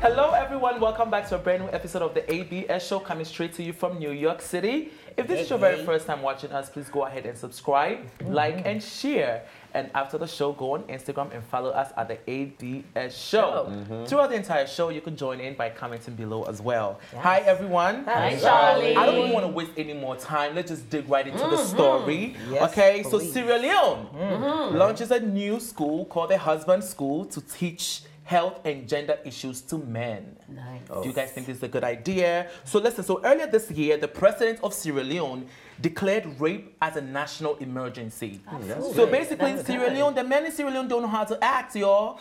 Hello, everyone. Welcome back to a brand new episode of the ABS Show, coming straight to you from New York City. If this is your very first time watching us, please go ahead and subscribe, like, and share. And after the show, go on Instagram and follow us at the ABS Show. Throughout the entire show, you can join in by commenting below as well. Yes. Hi, everyone. Hi, Charlie. I don't want to waste any more time. Let's just dig right into the story. Yes, okay, please. So Sierra Leone launches a new school called the Husband School to teach health and gender issues to men. Nice. Do you guys think this is a good idea? So listen, so earlier this year, the president of Sierra Leone declared rape as a national emergency. So basically, in Sierra Leone, the men in Sierra Leone don't know how to act, y'all.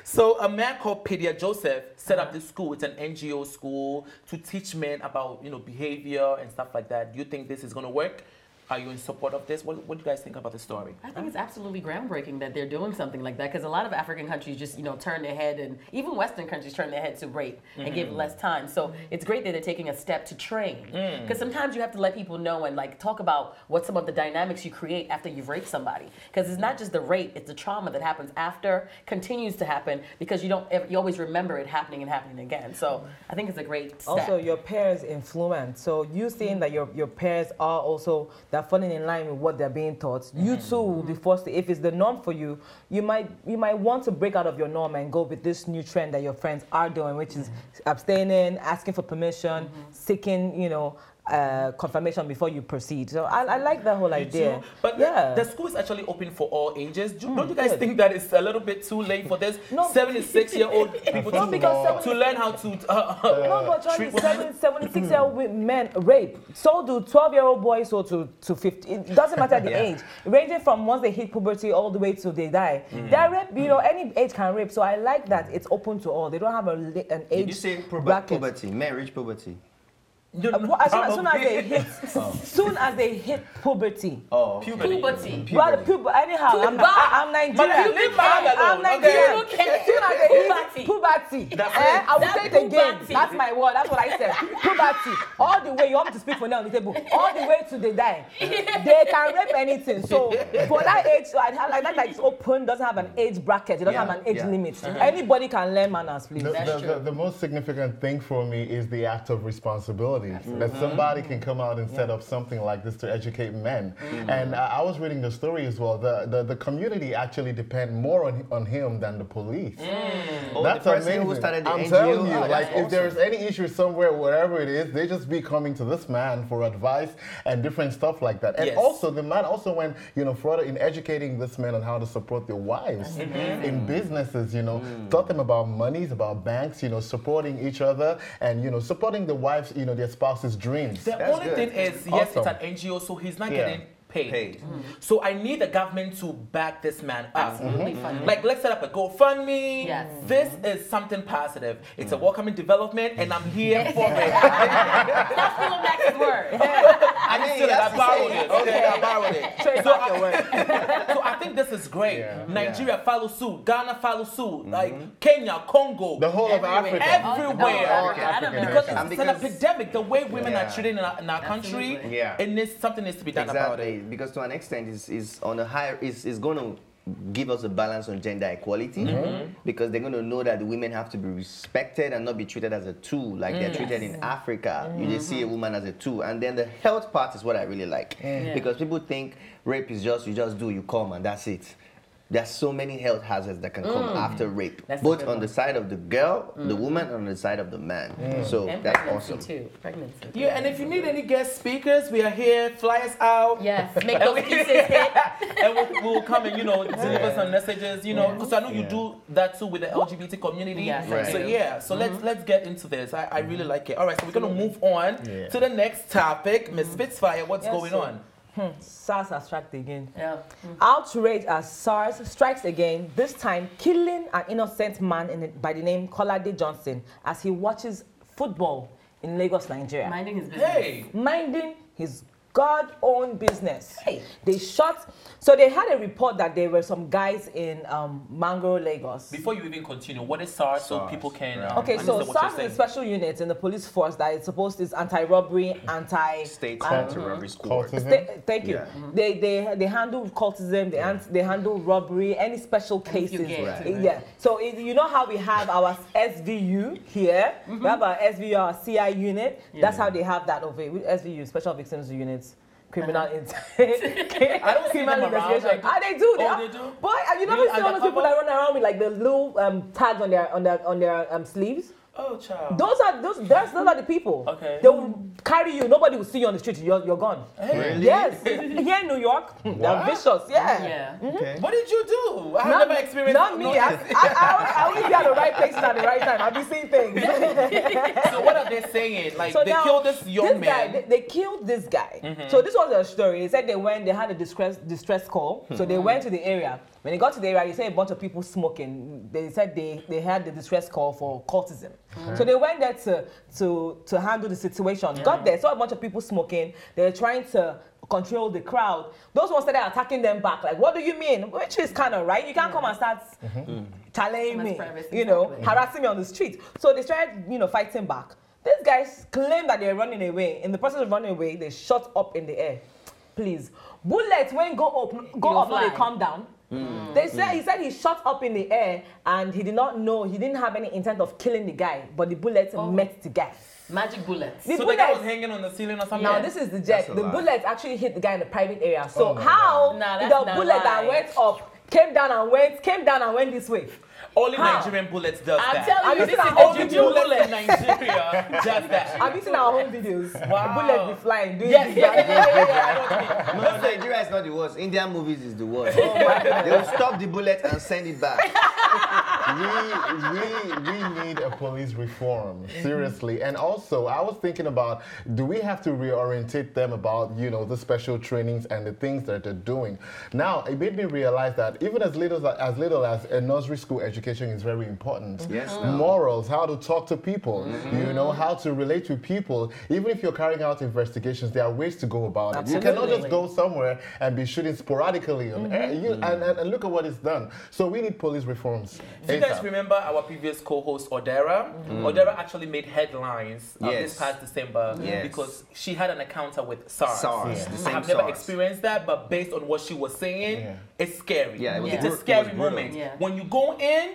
So a man called Pedia Joseph set up this school. It's an NGO school to teach men about, you know, behavior and stuff like that. Do you think this is going to work? Are you in support of this? What do you guys think about the story? I think it's absolutely groundbreaking that they're doing something like that, because a lot of African countries just, turn their head, and even Western countries turn their head to rape and give less time. So it's great that they're taking a step to train, because sometimes you have to let people know and talk about what some of the dynamics you create after you've raped somebody, because it's not just the rape, it's the trauma that happens after, continues to happen, because you always remember it happening and happening again. So I think it's a great step. Also, your peers influence. So you seeing that your peers are also they're falling in line with what they're being taught. You too will be forced to, if it's the norm for you, you might want to break out of your norm and go with this new trend that your friends are doing, which is abstaining, asking for permission, seeking, confirmation before you proceed. So I like that whole idea. But the school is actually open for all ages. Don't you guys think that it's a little bit too late for this 76-year-old people to learn how to no, but Charlie, 76-year-old men rape. So do 12-year-old boys or to 50. It doesn't matter the age. Ranging from once they hit puberty all the way till they die. They're rape, any age can rape. So I like that it's open to all. They don't have an age. Did you say puberty? Men reach puberty? As soon as they hit puberty. Puberty. Anyhow, I'm Nigerian. I'm Nigerian. As soon as they hit puberty. I will say it again. That's my word. That's what I said. Puberty. All the way, you want me to speak for now on the table. All the way to they die. They can rape anything. So for that age, I like that it's open, doesn't have an age bracket. It doesn't have an age limit. Anybody can learn manners, please. The most significant thing for me is the act of responsibility. That somebody can come out and set up something like this to educate men. And I was reading the story as well. The community actually depend more on him than the police. That's amazing. Who started the I'm NGO. telling you, if there's any issue somewhere, wherever it is, they just be coming to this man for advice and different stuff like that. And also, the man also went, further in educating this man on how to support their wives in businesses, taught them about monies, about banks, supporting each other and, supporting the wives, their spouse's dreams. The only thing is, yes, it's an NGO, so he's not getting paid. So I need the government to back this man up. Absolutely. Let's set up a GoFundMe. Yes. This is something positive. It's a welcoming development, and I'm here for it. That's Philip Max's word. I borrowed it. Okay, I borrowed it. So I think this is great. Nigeria follow suit. Ghana follow suit. Like Kenya, Congo. The whole of Africa. Everywhere. Because it's an epidemic. The way women are treated in our country, and something needs to be done about it. Because to an extent, is on a higher is going to give us a balance on gender equality, because they're going to know that the women have to be respected and not be treated as a tool like they're treated in Africa. You just see a woman as a tool. And then the health part is what I really like, because people think rape is just you come and that's it. There's so many health hazards that can come after rape, both on the side of the girl, the woman, and on the side of the man. So and that's pregnancy awesome. too. Pregnancy. Yeah, and if you need any guest speakers, we are here. Fly us out. Yes, make those pieces hit. And we'll come and, deliver some messages, because I know you do that too with the LGBT community. Yes, So let's get into this. I really like it. All right, so we're going to move on to the next topic. Misfits Fire, what's going on? SARS has struck again. Outrage as SARS strikes again, this time killing an innocent man by the name Kolade Johnson as he watches football in Lagos, Nigeria. Minding his business. Minding his God-owned business. Hey. They shot. So they had a report that there were some guys in Mango, Lagos. Before you even continue, what is SARS so people can okay, so SARS is a special unit in the police force that is supposed to is anti-robbery, state anti-robbery squad. Thank you. They handle cultism, they handle robbery, any special cases. Yeah. So you know how we have our SVU here? We have our SVU, our CI unit. That's how they have that over here. SVU, Special Victims Units. Criminal I don't see them around. They do. They do. Boy, you never see all those people that run around with like the little tags on their sleeves. Oh, child. Those are the people. Okay. They will carry you. Nobody will see you on the street. You're gone. Hey. Really? Yes. Here in New York, they're vicious. Yeah. Okay. What did you do? I have never experienced. Not me. I always be at the right places at the right time. I'll be seeing things. So what are they saying? Like so they killed this young man. They killed this guy. So this was a story. They said they had a distress call. So they went to the area. When they got to the area, they said a bunch of people smoking. They said they had the distress call for cultism. So they went there to handle the situation. Got there, saw a bunch of people smoking. They were trying to control the crowd. Those ones started attacking them back. Like, what do you mean? Which is kind of right. You can't come and start challenging me, harassing me on the street. So they started, fighting back. These guys claim that they're running away. In the process of running away, they shot up in the air. Please, bullets when go up, when they come down. He said he shot up in the air and he didn't have any intent of killing the guy, but the bullets met the guy. Magic bullets. So the guy was hanging on the ceiling or something? Now this is the jet. The bullets actually hit the guy in the private area. So the bullet that went up came down and went this way? Only Nigerian bullets does that. I'm telling you, this is only bullets in Nigeria does that. Have you seen our home videos? Wow. The bullets be flying. Yeah. No, Nigeria is not the worst. Indian movies is the worst. They will stop the bullet and send it back. We need a police reform, seriously. And also, I was thinking about, do we have to reorientate them about, the special trainings and the things that they're doing? Now, it made me realize that even as little as a nursery school education is very important. Yes. Morals, how to talk to people, how to relate to people. Even if you're carrying out investigations, there are ways to go about it. You cannot just go somewhere and be shooting sporadically on air. And look at what it's done. So we need police reforms. Do you guys remember our previous co-host, Odera? Odera actually made headlines this past December because she had an encounter with SARS. I have never experienced that, but based on what she was saying, it's scary. It's a scary moment. When you go in,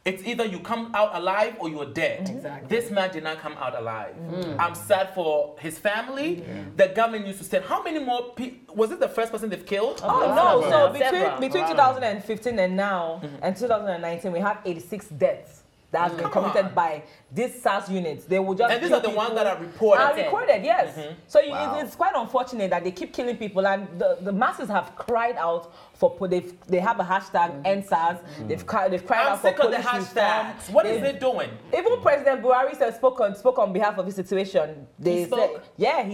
it's either you come out alive or you're dead. Exactly. This man did not come out alive. I'm sad for his family. The government used to say, how many more people, was it the first person they've killed? Oh, no. So between 2015 and now, and 2019, we have 86 deaths that has been committed by these SARS units. They will just and these are the ones that are reported. Yes. So it's quite unfortunate that they keep killing people, and the masses have cried out for they have a hashtag EndSARS. They've cried out for police reform. What is it doing? Even President Buhari spoke on behalf of the situation. He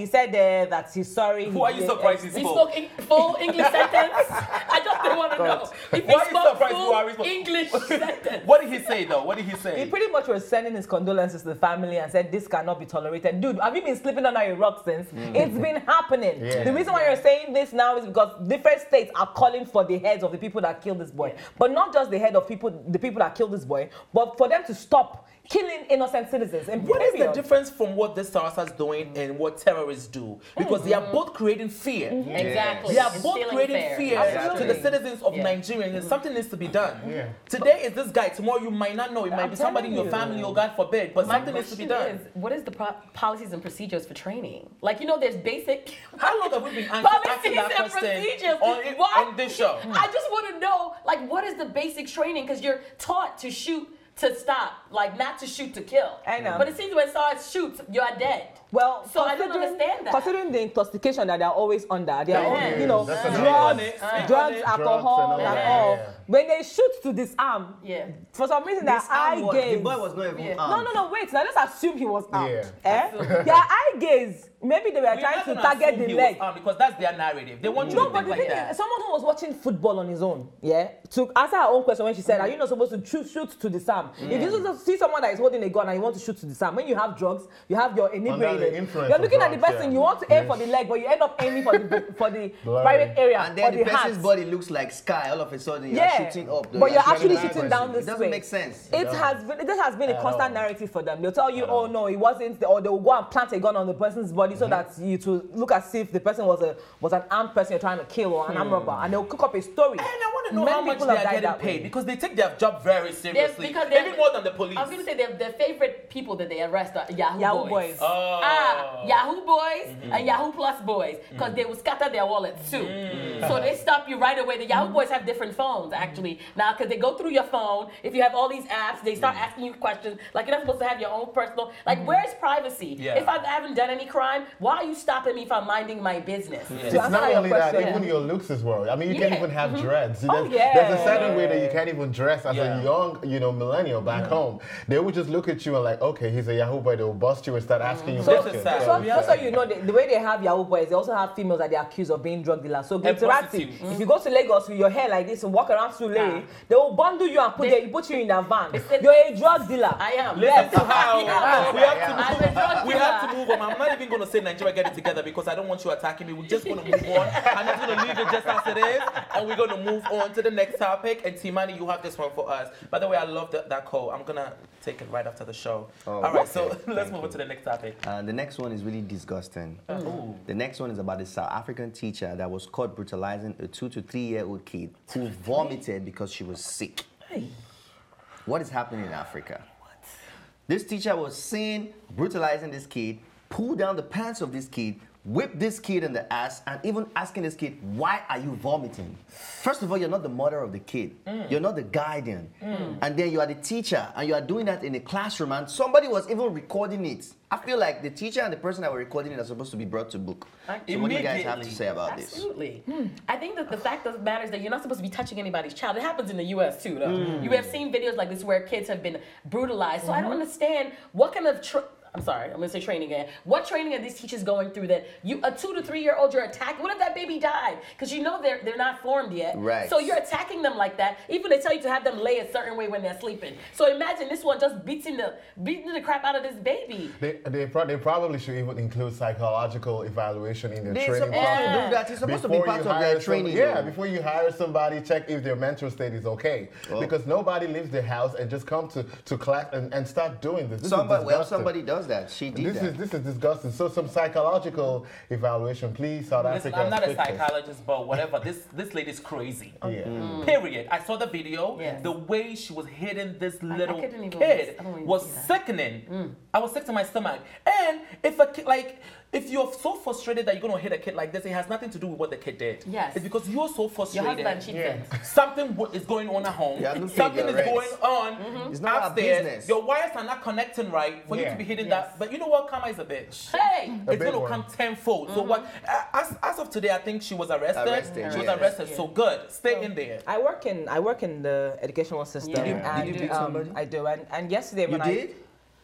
said that he's sorry. Who are you surprised he spoke? He spoke full English sentence. I just don't want to know. If he spoke full English sentence. What did he say though? What did he say? He pretty much was sending his condolences to the family and said this cannot be tolerated. Dude, have you been sleeping under a rock since? It's been happening. The reason why you're saying this now is because different states are calling for the heads of the people that killed this boy. But not just the head of the people that killed this boy, but for them to stop killing innocent citizens. And what is the difference from what the SARS is doing and what terrorists do? Because they are both creating fear. Exactly. They are both creating fear to the citizens of Nigeria, and something needs to be done. Today is this guy, tomorrow you might not know. It might be somebody in your family, or God forbid, but something needs to be done. What is the policies and procedures for training? Like, there's basic... How long have we been asking that question on this show? I just want to know, what is the basic training? Because you're taught to shoot to stop, not to shoot to kill. I know. But it seems when SARS shoots, you're dead. Well, so I don't understand that. Considering the intoxication that they're always under, they are drugs, alcohol, and all. When they shoot to disarm, for some reason their eye gaze. The boy was not even armed. No, wait. Now let's assume he was armed. Their eye gaze Maybe they were trying to target the leg. Because that's their narrative. They want you to think like that. Someone who was watching football on his own, to answer her own question when she said, are you not supposed to shoot to disarm? If you see someone that is holding a gun and you want to shoot to disarm, when you have drugs, you have your inebriated. You're looking at the person, you want to aim for the leg, but you end up aiming for the private area. And then the person's body looks like sky. All of a sudden, you're shooting up. But you're actually shooting down this way. It doesn't make sense. This has been a constant narrative for them. They'll tell you, oh no, it wasn't, or they'll go and plant a gun on the person's body so that you to look as if the person was an armed person you're trying to kill or an armed robber, and they'll cook up a story. And I want to know how much they are getting paid because they take their job very seriously, even more than the police. I was going to say their favorite people that they arrest are Yahoo boys. Yahoo boys and Yahoo Plus boys, because they will scatter their wallets too. So they stop you right away. The Yahoo boys have different phones actually now, because they go through your phone. If you have all these apps, they start asking you questions like you're not supposed to have your own personal. Like where's privacy? If I haven't done any crime, why are you stopping me if I'm minding my business? It's not only that, even your looks as well. I mean, you can't even have dreads. There's a certain way that you can't even dress as a young, millennial back home. They would just look at you and like, okay, he's a Yahoo boy. They will bust you and start asking you questions. So you know, the way they have Yahoo boys, they also have females that they're accused of being drug dealers. So if you go to Lagos with your hair like this and walk around Sule, they will bundle you and put you in their van. You're a drug dealer. I am. Listen to how we have to move on. I'm not even going to say Nigeria get it together because I don't want you attacking me. We're just going to move on. I'm just going to leave it just as it is, and we're going to move on to the next topic. And Timani, you have this one for us. By the way, I love that call. I'm going to take it right after the show. All right, so let's move on to the next topic. The next one is really disgusting. The next one is about a South African teacher that was caught brutalizing a 2 to 3 year old kid who vomited because she was sick. What is happening in Africa? This teacher was seen brutalizing this kid, pulled down the pants of this kid, whipped this kid in the ass, and even asking this kid, why are you vomiting? First of all, you're not the mother of the kid. You're not the guardian. And then you are the teacher, and you are doing that in a classroom, and somebody was even recording it. I feel like the teacher and the person that were recording it are supposed to be brought to book. So what do you guys have to say about this? Absolutely. I think that the fact of the matter is that you're not supposed to be touching anybody's child. It happens in the U.S. too, though. You have seen videos like this where kids have been brutalized. So I don't understand what kind of... I'm sorry, I'm going to say training again. What training are these teachers going through that a 2 to 3 year old you're attacking? What if that baby died? Because you know they're not formed yet. Right. So you're attacking them like that. Even they tell you to have them lay a certain way when they're sleeping. So imagine this one just beating the crap out of this baby. They probably should even include psychological evaluation in their training process. It's supposed to be part of their training. Before you hire somebody, check if their mental state is okay. Because nobody leaves their house and just come to class and start doing this. Somebody does that. She did that. This is disgusting. So some psychological evaluation, please, South Africa. I'm not a psychologist, but whatever. This lady's crazy. Period. I saw the video. The way she was hitting this little kid was sickening. I was sick to my stomach. And if a kid, if you're so frustrated that you're going to hit a kid like this, it has nothing to do with what the kid did. Yes. It's because you're so frustrated. Your husband cheated. Something is going on at home. Something is going on It's not upstairs. Your wires are not connecting right for you to be hitting that. But you know what? Karma is a bitch. Hey! It's going to come tenfold. So what? As of today, I think she was arrested. She was arrested. So good. Stay in there. I work in the educational system. Did you beat somebody? I do. And yesterday when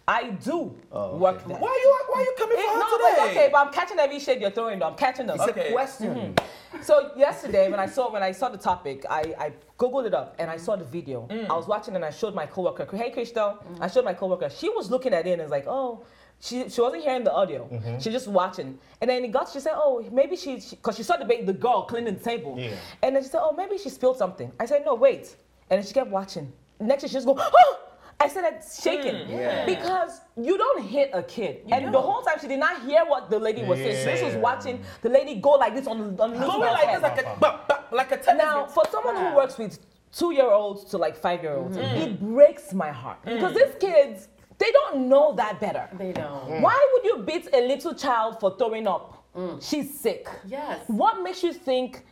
I do work there. Why are you coming for her today? Okay, but I'm catching every shade you're throwing though. I'm catching them. It's a question. So yesterday when I saw the topic, I Googled it up and I saw the video. I was watching and I showed my coworker. Hey, Crystal. I showed my coworker. She was looking at it and was like, oh. She wasn't hearing the audio. She just watching. And then she said, oh, maybe because she saw the girl cleaning the table. And then she said, oh, maybe she spilled something. I said, no, wait. And then she kept watching. Next thing she just go, oh! I said that's shaking because you don't hit a kid. The whole time she did not hear what the lady was saying. She just was watching the lady go like this on the little like a tennis. Now, for someone who works with 2-year-olds to 5-year-olds, it breaks my heart because these kids, they don't know that better. They don't. Why would you beat a little child for throwing up? She's sick. Yes. What makes you think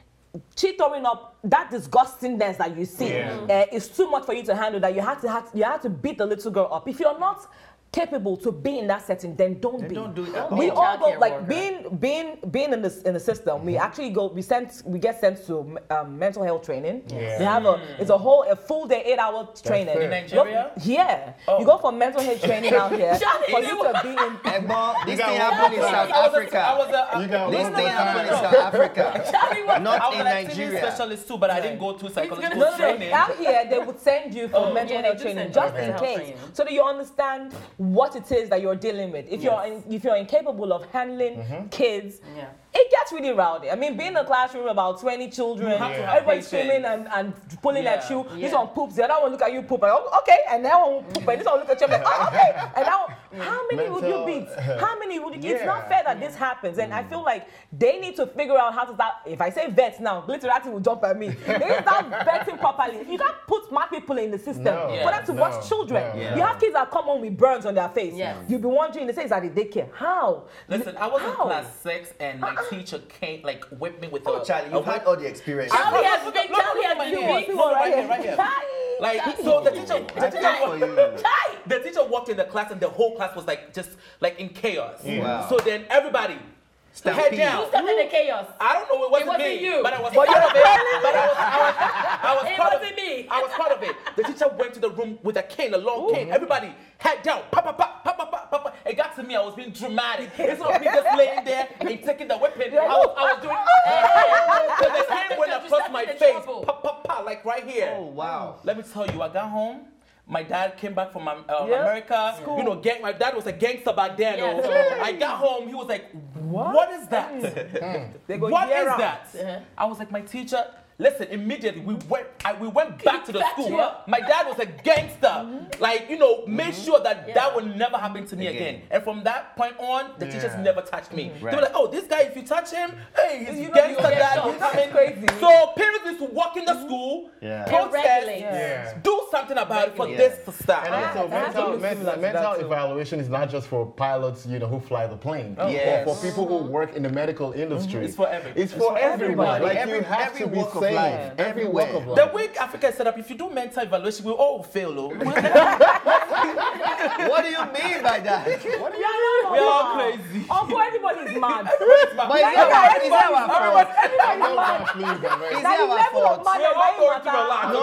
she throwing up, that disgustingness that you see is too much for you to handle, that you have to beat the little girl up? If you're not capable to be in that setting, then don't be. Don't do it. We all go like being in the system. We actually go. We get sent to mental health training. Yeah. They have a full day 8-hour training in Nigeria. You go for mental health training out here for you to be in. This thing happened in South Africa. This thing happened in South Africa. Not in Nigeria. Specialist too, but I didn't go to psychological training. Out here, they would send you for mental health training just in case, so that you understand what it is that you're dealing with. If you're incapable of handling kids, it gets really rowdy. I mean, being in a classroom about 20 children, everybody screaming and pulling at you. This one poops, the other one look at you poop. Like, okay, and that one poop, and this one look at you like, oh, okay. And now, how many would you beat? How many would you? It's not fair that this happens, and I feel like they need to figure out how to start. If I say vets now, literally will jump at me. They need to start vetting properly. You can't put smart people in the system for them to watch children. You have kids that come home with burns on their face. You'll be wondering, they say, is that they daycare? How? Listen, I was in class 6 and my teacher came, like, whipped me with Charlie, you've had all the experience. Charlie has been right here. Like, so the teacher walked in the class and the whole class was like, just like in chaos. Wow. So then everybody, head down. Who started the chaos? I don't know. It wasn't me. You. But I was part of it. I was it part wasn't of me. I was part of it. The teacher went to the room with a cane, a long cane. Everybody, head down. Pop, pop, pop, pop, pop, pop, pop. It got to me. I was being dramatic. It's not me just laying there and taking the whipping. I was doing. So the cane went across my face. Pop, pop, pop, like right here. Oh wow. Let me tell you, I got home. My dad came back from America. You know, my dad was a gangster back then. I got home. He was like, "What is that? What is that?" I was like, "My teacher." Listen, immediately we went back to the school. My dad was a gangster. Like, you know, made sure that that would never happen to me again. And from that point on, the teachers never touched me. They were like, oh, this guy, if you touch him, hey, he's gangster dad, he's coming crazy. So parents used to walk in the school, protest, do something about it for this to stop. And also, mental evaluation is not just for pilots, you know, who fly the plane. Or for people who work in the medical industry. It's for everybody. It's for everybody. Like, you have to be safe. Every walk of life. The way Africa is set up, if you do mental evaluation, we all fail. What do you mean by that? We are all crazy. For everybody's mad. But is that our fault? Is that our fault? We are all going through a lot.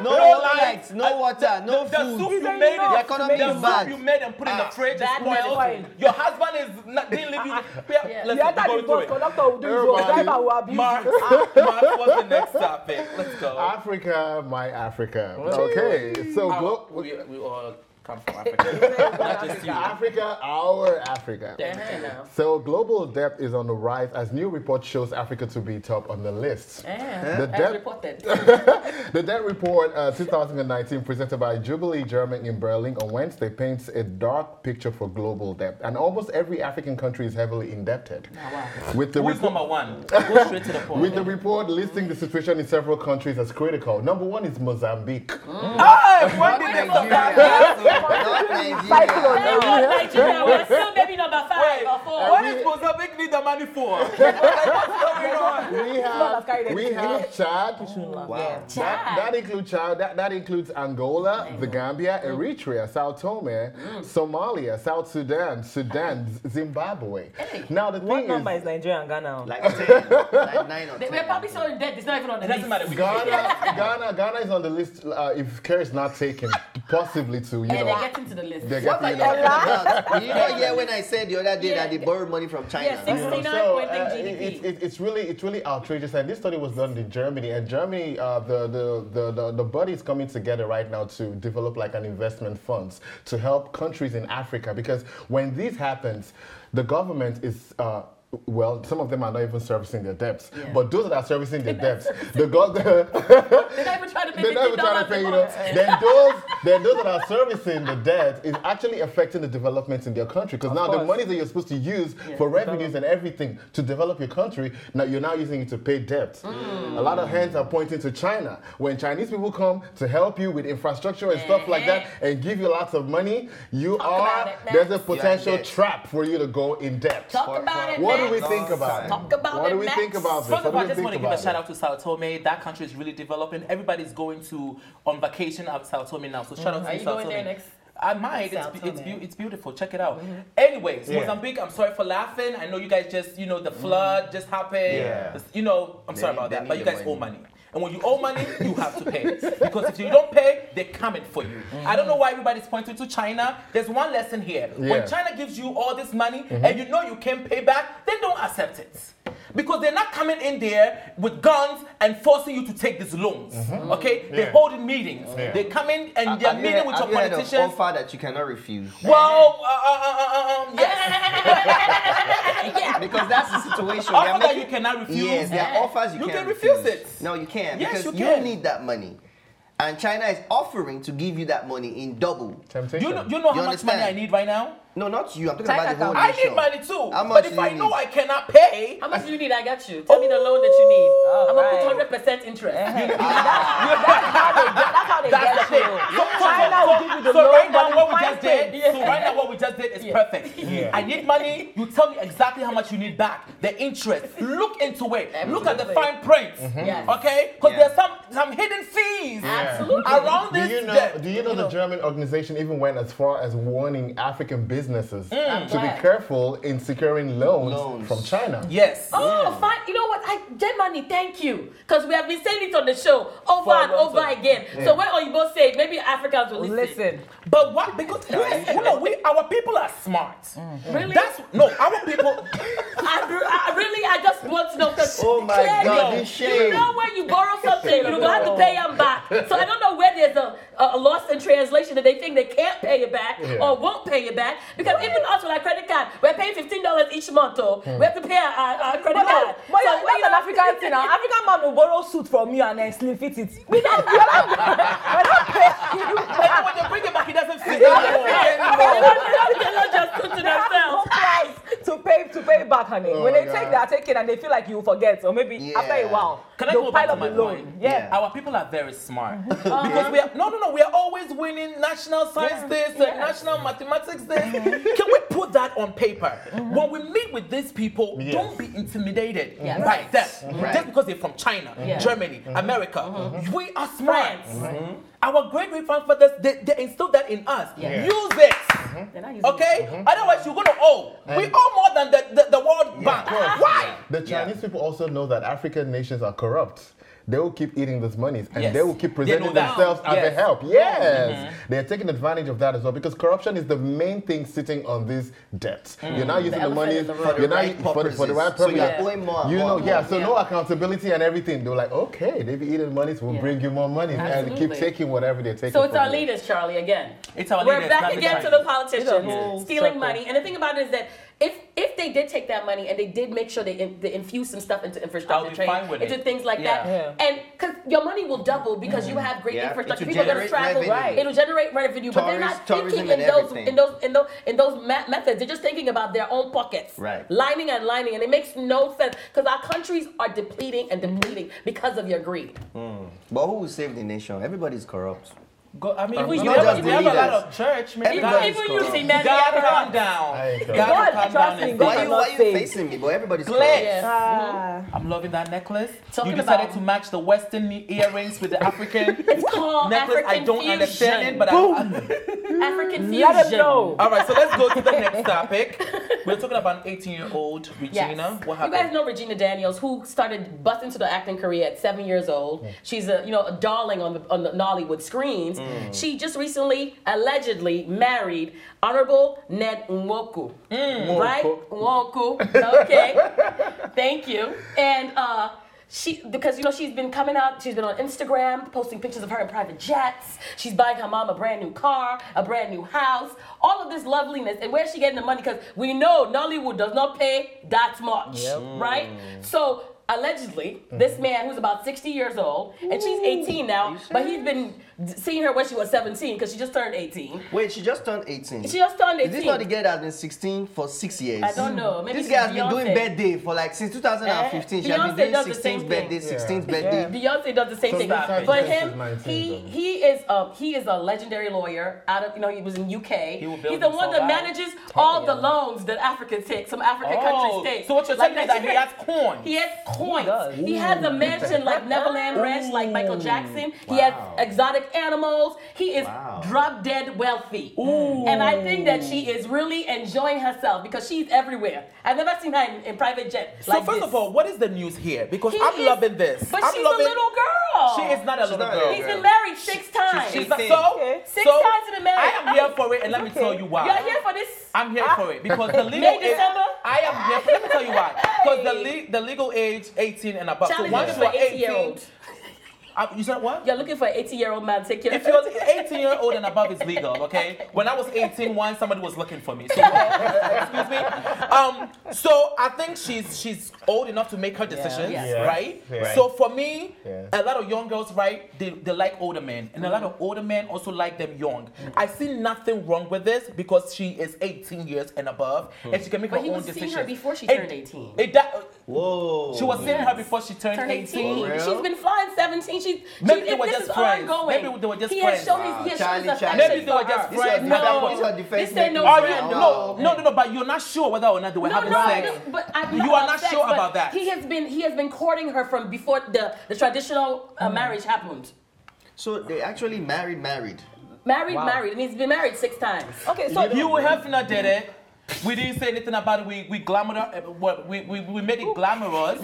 No lights, no water, no the food. Soup you made, the economy is bad. You made and put in the fridge is spoiled. Your husband didn't leave you. Let's go through it. What's the next topic? Let's go. Africa, my Africa. Okay, so we all come from Africa. Not just you. Africa, our Africa. So global debt is on the rise as new report shows Africa to be top on the list. The debt report 2019 presented by Jubilee German in Berlin on Wednesday paints a dark picture for global debt. And almost every African country is heavily indebted. With the Who's number one? Go straight to the point. With the report listing the situation in several countries as critical. Number one is Mozambique. When did they Nigeria. We're still maybe number 5 or 4. What is Mozambique need the money for? What's going on? We have Chad. Wow. That includes Chad. That includes Angola, the Gambia, Eritrea, Sao Tome, Somalia, South Sudan, Zimbabwe. Now the thing what number is Nigeria and Ghana? Like 10, like 9 or 10. We're probably so in debt. It's not even on the list. Ghana is on the list if care is not taken, possibly to they're getting to the list. What are you talking about? You know, yeah, when I said the other day that they borrowed money from China. Yeah, 69 GDP. It's really outrageous. And this study was done in Germany. And Germany, the body is coming together right now to develop like an investment funds to help countries in Africa. Because when this happens, the government is well, some of them are not even servicing their debts. But those that are servicing their debts, they're not even trying to pay, you know. Then those that are servicing the debt is actually affecting the development in their country. Because now the money that you're supposed to use for revenues and everything to develop your country, now you're now using it to pay debts. A lot of hands are pointing to China. When Chinese people come to help you with infrastructure and stuff like that and give you lots of money, there's a potential trap for you to go in debt. Talk about it. What do we think about it? What do we think about this? First of all, I just want to give a shout out to Sao Tome. That country is really developing. Everybody's going on vacation at Sao Tome now. So shout out to Sao Tome. Are you going there next? I might. It's beautiful. Check it out. Anyways, Mozambique, I'm sorry for laughing. I know you guys just, the flood just happened. Yeah. I'm sorry about that. But you guys owe money. And when you owe money, you have to pay. Because if you don't pay, they're coming for you. I don't know why everybody's pointing to China. There's one lesson here. When China gives you all this money and you know you can't pay back, then don't accept it. Because they're not coming in there with guns and forcing you to take these loans. Okay? They're holding meetings. They come in and they're meeting with your politicians. Have you heard of offer that you cannot refuse? Well, yes. Because that's the situation. Offer that you cannot refuse. Yes, there are offers you can refuse. refuse it. No, you can't. Yes, because you can. need that money. And China is offering to give you that money in double. Temptation. You know how much money I need right now? No, not you. I'm talking about the whole I nation. need money too. How much but if do you I need? know I cannot pay, how much do you need? I got you. Tell me the loan that you need. I'm gonna put 100% interest. That's how they get you. China will give you the so loan, right now but what you we just find did. So right now what we just did is perfect. I need money. You tell me exactly how much you need back. The interest. Look into it. Look at the fine print. Okay? Because there's some hidden fees. Absolutely. Around this. Do you know the German organization even went as far as warning African businesses to be careful in securing loans from China? Yes. Oh, fine. You know what? Germany, thank you. Because we have been saying it on the show over and over again. So when Oyibo say, maybe Africans will listen. But what? Because our people are smart. Really? Our people. I just want to know because Oh my God, this shame. you know when you borrow something, you don't have to pay them back. So I don't know where there's a loss in translation that they think they can't pay it back or won't pay it back. Because even us with our credit card, we're paying $15 each month. We have to pay our credit card. But that's an African thing. An African man will borrow suit from you and then slim fit it. We're not paying you back. When they bring it back, it doesn't fit. They don't just put to themselves. To pay back, honey. When they take that, take it and they feel like you will forget, or maybe after a while, Can I go back to my loan. point? Our people are very smart because we are we are always winning national science this and national mathematics this. Can we put that on paper? When we meet with these people, don't be intimidated by them just because they're from China, Germany, America. We are smart. Our great grandfathers, they instilled that in us. Use it. Okay? Otherwise, you're going to owe. We owe more than the World Bank. Why? The Chinese people also know that African nations are corrupt. They will keep eating this money and they will keep presenting themselves as a help. They're taking advantage of that as well because corruption is the main thing sitting on these debts. You're not using the money for the right purpose. So you're owing more. So no accountability and everything. They're like, okay, they be eating money, so we'll bring you more money and keep taking whatever they're taking. So it's our leaders, Charlie, again. It's our leaders. We're back again to the politicians stealing money. And the thing about it is that if they did take that money and they did make sure they infuse some stuff into infrastructure trade, into things like that, and because your money will double because you have great infrastructure, people are going to travel, it'll generate revenue, but they're not thinking in those methods. They're just thinking about their own pockets, lining, and it makes no sense because our countries are depleting because of your greed. But who will save the nation? Everybody's corrupt. We have a lot of church. Even you see, man, God, calm down. Why are you facing me? But everybody's corrupt. I'm loving that necklace. You decided to match the Western earrings with the African. It's called necklace. African I don't fusion. understand it, but African fusion. Let them know. All right, so let's go to the next topic. We're talking about an 18-year-old Regina. What happened? You guys know Regina Daniels, who started busting into the acting career at 7 years old. She's a darling on the Nollywood screens. She just recently, allegedly, married Honorable Ned Nwoku. Right? Nwoku. Okay. Thank you. And because she's been coming out, she's been on Instagram, posting pictures of her in private jets. She's buying her mom a brand new car, a brand new house, all of this loveliness. And where's she getting the money? Because we know Nollywood does not pay that much, right? So allegedly, this man who's about 60 years old, and she's 18 now, but he's been seeing her when she was 17 because she just turned 18. Wait, she just turned 18? She just turned 18. Is this not the girl that's been 16 for 6 years? I don't know. Maybe this girl has been doing birthday for since 2015. She has been doing 16th birthday, 16th birthday. Beyonce does the same thing. For him, he is a legendary lawyer out of, he was in UK. He's the one that manages all the loans that Africans take, some African countries take. So what you're saying is that he has coins. He has points. He has a mansion like Neverland Ranch, like Michael Jackson. He has exotic animals. He is drop dead wealthy. And I think that she is really enjoying herself because she's everywhere. I've never seen her in private jet. So first of all, what is the news here? Because I'm loving this. But she's a little girl. She is not a little girl. He's been married 6 times. She's not, so 6 times he's been married. I am here for it, and let me tell you why. You're here for this? I'm here for it because the legal May, December? I am here for, let me tell you why. Because the legal age 18 and above. Charlie, so once you are 18, you said what? You're looking for an 18-year-old man to take care of you. If you're 18-year-old and above, it's legal, okay? When I was 18, somebody was looking for me. So, excuse me. So I think she's old enough to make her decisions, right? So for me, a lot of young girls, right? They like older men, and a lot of older men also like them young. I see nothing wrong with this because she is 18 years and above, and she can make her own decisions. But he was seeing her before she turned 18. Whoa! She was seeing her before she turned 18. She's been flying 17. Maybe they were just friends. Ongoing. Maybe they were just he friends. Has shown his affection. Maybe they were just friends. This ain't no friend. No, but you're not sure whether or not they were having sex. But you are not sure about that. He has been courting her from before the traditional marriage happened. So they actually married. Married, and he's been married 6 times. Okay, so you have not did it. We didn't say anything about it. We made it glamorous,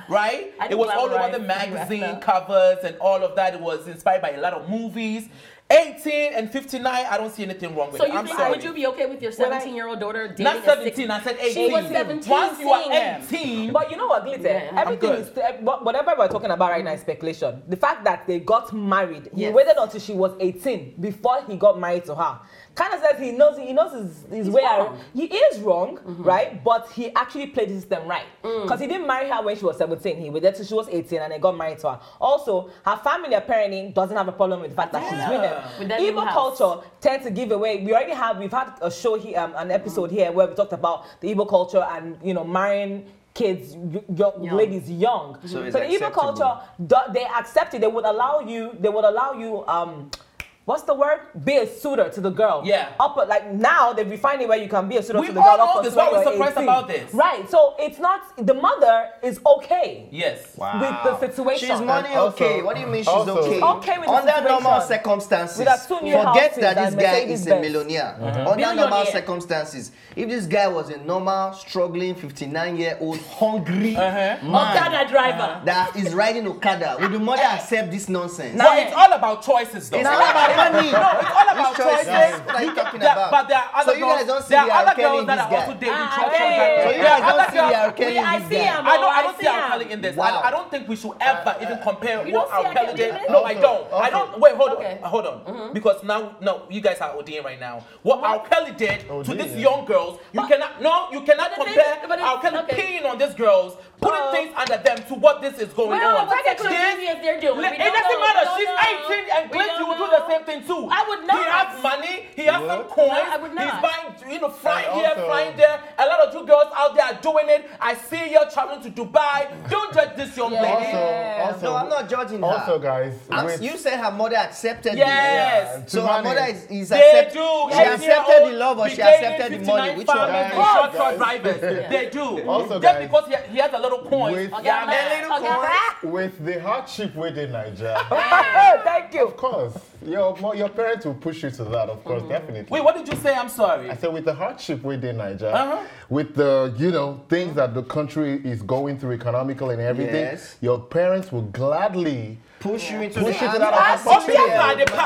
right? It was all over the magazine covers and all of that. It was inspired by a lot of movies. 18 and 59, I don't see anything wrong with it. I'm sorry. Would you be okay with your 17-year-old daughter dating Not 17, I said 18. She was 17. Once you are 18. But you know what, Glitter? Everything is, whatever we're talking about right now is speculation. The fact that they got married, he waited until she was 18 before he got married to her. Kind of says he knows his way out. He is wrong, right? But he actually played the system right. Because he didn't marry her when she was 17. He waited till she was 18 and they got married to her. Also, her family apparently doesn't have a problem with the fact that she's with them. Igbo culture tends to give away. We've had a show here, an episode here where we talked about the Igbo culture and marrying kids, ladies young. So the Igbo culture, they accept it. They would allow you. What's the word? Be a suitor to the girl. Yeah. Like now they've refined it where you can be a suitor to the girl. We all know this. Why are we surprised about this? Right. So it's not, the mother is okay. Yes. Wow. With the situation. She's money okay. What do you mean she's okay? Okay with the Under situation. normal circumstances. Forget that this guy is a millionaire. Under normal circumstances, if this guy was a normal, struggling 59-year-old, hungry man Okada driver that is riding Okada, would the mother accept this nonsense? No, it's all about choices, though. It's all about money. No, it's all about choices. What are you talking about? But there are other girls. There are other girls that are also dating church drivers. So you guys don't see R. Kelly in this guy. I don't see R. Kelly in this. I don't think we should ever even compare what R. Kelly did. No, I don't. I don't. Wait, hold on. Because now, you guys are ODing right now. What R. Kelly did to these young girls, you cannot compare R. Kelly peeing on these girls, putting things under them to what this is going on. They're doing. It doesn't matter. She's 18 and Glitz, you will do the same thing too. I would not. He has money. He has some coins. I would not. He's buying, flying here, flying there. A lot of you girls out there are doing it. I see you traveling to Dubai. Don't judge this young lady. No, I'm not judging her. Also, guys, you said her mother accepted this. So her mother is accepted. She accepted the love or she accepted the money. Which one? Short drivers. They do. Also, just because he has a little coin. With the hardship within Nigeria. Thank you. Of course. Your parents will push you to that, of course, definitely. Wait, what did you say? I'm sorry. I said with the hardship within Nigeria, with the, things that the country is going through economical and everything, your parents will gladly push you into that.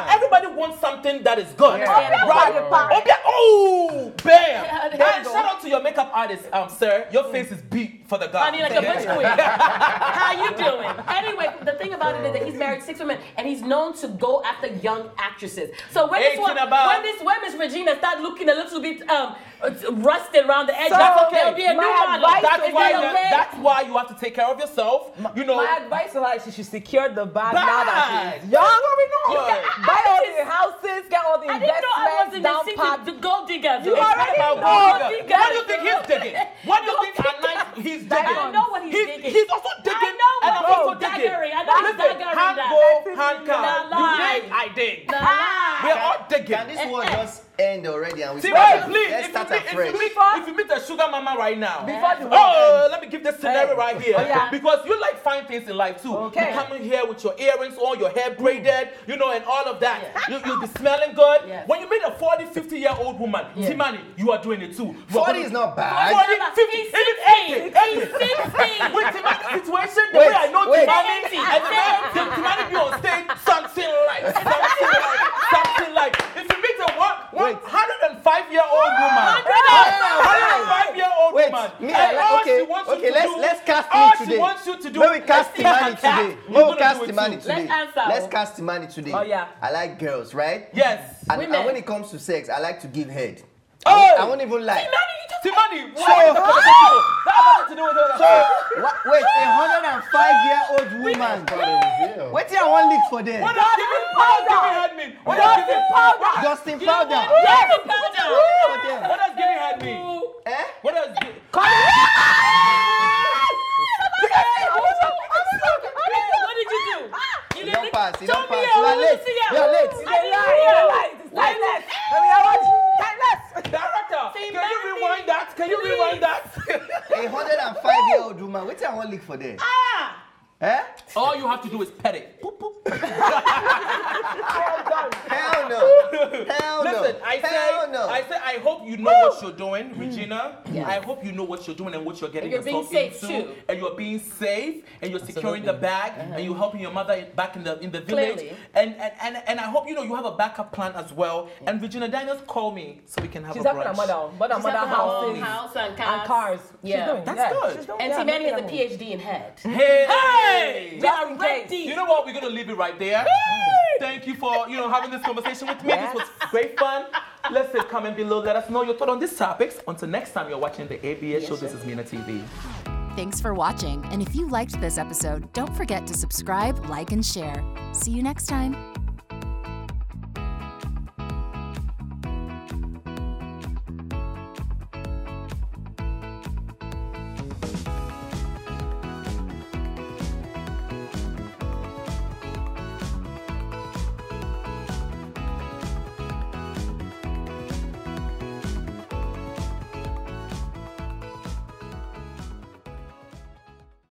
Everybody wants something that is good. Right? Oh, bam! And shout out to your makeup artist, sir. Your face is beat for the guy. I mean, like a bitch queen. How you doing? Anyway, the thing about it is that he's married 6 women, and he's known to go after young actresses. So when Miss Regina start looking a little bit rusted around the edge, that's okay. There'll be a new model. That's why you have to take care of yourself. My advice to her is she should secure the bag now that she's young. Buy all the houses, get all the investments down pat. The gold diggers. You already know. What do you think he's digging? What do you think at night he's digging? I don't know what he's digging. He's also digging. I know. And I'm also digging. I know he's daggering that. Hand go, hand come. You dig, I dig. We're all digging. Can this word just end already and we See, start. please, Let's start afresh. if you meet a sugar mama right now, let me give this scenario right here. Because you like fine things in life too. Okay. You come in here with your earrings on, your hair braided, you know, and all of that. You'll be smelling good. When you meet a 40, 50-year-old woman, Timani, you are doing it too. 40 is not bad. 40, 50, even 80. With Timani's situation, the way I know Timani, Timani be on stage, something like. If you meet a 105-year-old woman, 105-year-old woman, let's cast me today. She wants you to do. Maybe cast Timani today. Let's cast Timani today. Oh yeah. I like girls, right? Yes. And when it comes to sex, I like to give head. Oh! I won't even lie. Timani, wait, a 105-year-old woman. Wait till I want lick for them. What does giving head mean? What does giving Dustin powder. What does giving head mean? What does giving? What did you do? You don't pass. You don't pass. You are late. You are late. Timeless. Director, can you rewind that? Can you rewind that? A 105-year-old woman. Wait till I want lick for them. All you have to do is pet it. Boop, boop. Hell no. Listen, I I hope you know what you're doing, Regina. I hope you know what you're doing and what you're getting yourself into. And you're being safe, and you're securing the bag, and you're helping your mother back in the village. And I hope you know you have a backup plan as well. And Regina Daniels, call me so we can have a brunch. She's helping her mother house and cars. Yeah, that's good. And Timani has a PhD in head. Hey! We are ready. You know what? We're gonna leave it right there. Thank you for having this conversation with me. This was great fun. Let's say comment below. Let us know your thought on these topics. Until next time, you're watching the ABS show. This is MinaTV. Thanks for watching. And if you liked this episode, don't forget to subscribe, like, and share. See you next time.